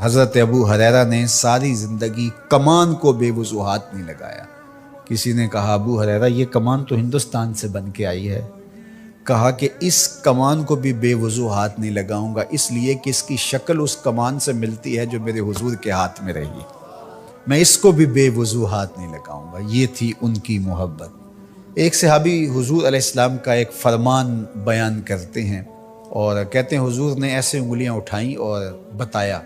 حضرت ابو ہریرہ نے ساری زندگی کمان کو بے وضو ہاتھ نہیں لگایا۔ کسی نے کہا ابو ہریرہ یہ کمان تو ہندوستان سے بن کے آئی ہے۔ کہا کہ اس کمان کو بھی بے وضو ہاتھ نہیں لگاؤں گا، اس لیے کہ اس کی شکل اس کمان سے ملتی ہے جو میرے حضور کے ہاتھ میں رہی، میں اس کو بھی بے وضو ہاتھ نہیں لگاؤں گا۔ یہ تھی ان کی محبت۔ ایک صحابی حضور علیہ السلام کا ایک فرمان بیان کرتے ہیں اور کہتے ہیں حضور نے ایسے انگلیاں اٹھائیں اور بتایا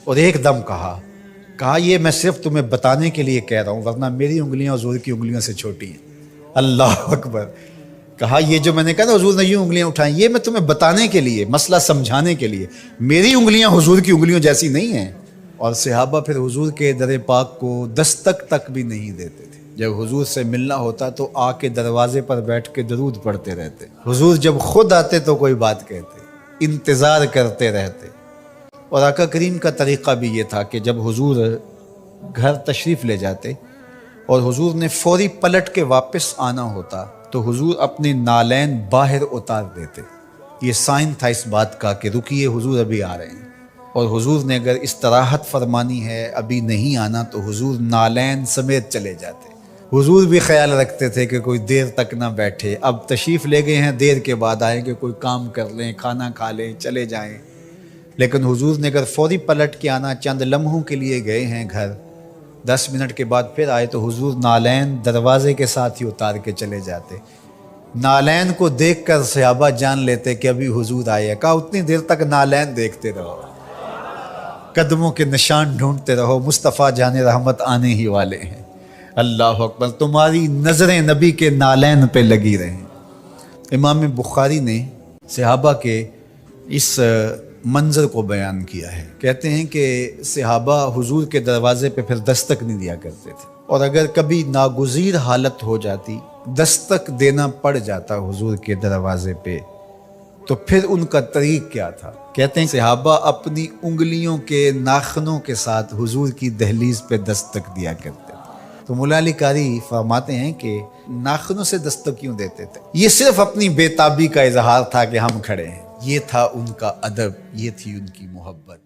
اور ایک دم کہا یہ میں صرف تمہیں بتانے کے لیے کہہ رہا ہوں، ورنہ میری انگلیاں حضور کی انگلیوں سے چھوٹی ہیں۔ اللہ اکبر۔ کہا یہ جو میں نے کہا نا حضور نے یوں انگلیاں اٹھائیں، یہ میں تمہیں بتانے کے لیے، مسئلہ سمجھانے کے لیے، میری انگلیاں حضور کی انگلیوں جیسی نہیں ہیں۔ اور صحابہ پھر حضور کے در پاک کو دستک تک بھی نہیں دیتے تھے۔ جب حضور سے ملنا ہوتا تو آ کے دروازے پر بیٹھ کے درود پڑھتے رہتے۔ حضور جب خود آتے تو کوئی بات کہتے، انتظار کرتے رہتے۔ اور آقا کریم کا طریقہ بھی یہ تھا کہ جب حضور گھر تشریف لے جاتے اور حضور نے فوری پلٹ کے واپس آنا ہوتا تو حضور اپنے نالین باہر اتار دیتے۔ یہ سائن تھا اس بات کا کہ رکیے حضور ابھی آ رہے ہیں۔ اور حضور نے اگر استراحت فرمانی ہے ابھی نہیں آنا تو حضور نالین سمیت چلے جاتے۔ حضور بھی خیال رکھتے تھے کہ کوئی دیر تک نہ بیٹھے، اب تشریف لے گئے ہیں دیر کے بعد آئیں کہ کوئی کام کر لیں، کھانا کھا لیں، چلے جائیں۔ لیکن حضور نے اگر فوری پلٹ کے آنا، چند لمحوں کے لیے گئے ہیں گھر، 10 منٹ کے بعد پھر آئے تو حضور نالین دروازے کے ساتھ ہی اتار کے چلے جاتے۔ نالین کو دیکھ کر صحابہ جان لیتے کہ ابھی حضور آئے ہیں۔ کہا اتنی دیر تک نالین دیکھتے رہو، قدموں کے نشان ڈھونڈتے رہو، مصطفیٰ جان رحمت آنے ہی والے ہیں۔ اللہ اکبر، تمہاری نظریں نبی کے نالین پہ لگی رہیں۔ امام بخاری نے صحابہ کے اس منظر کو بیان کیا ہے۔ کہتے ہیں کہ صحابہ حضور کے دروازے پہ پھر دستک نہیں دیا کرتے تھے، اور اگر کبھی ناگزیر حالت ہو جاتی، دستک دینا پڑ جاتا حضور کے دروازے پہ، تو پھر ان کا طریق کیا تھا؟ کہتے ہیں صحابہ اپنی انگلیوں کے ناخنوں کے ساتھ حضور کی دہلیز پہ دستک دیا کرتے تھے۔ تو مولا علی قاری فرماتے ہیں کہ ناخنوں سے دستک کیوں دیتے تھے؟ یہ صرف اپنی بے تابی کا اظہار تھا کہ ہم کھڑے ہیں۔ یہ تھا ان کا ادب، یہ تھی ان کی محبت۔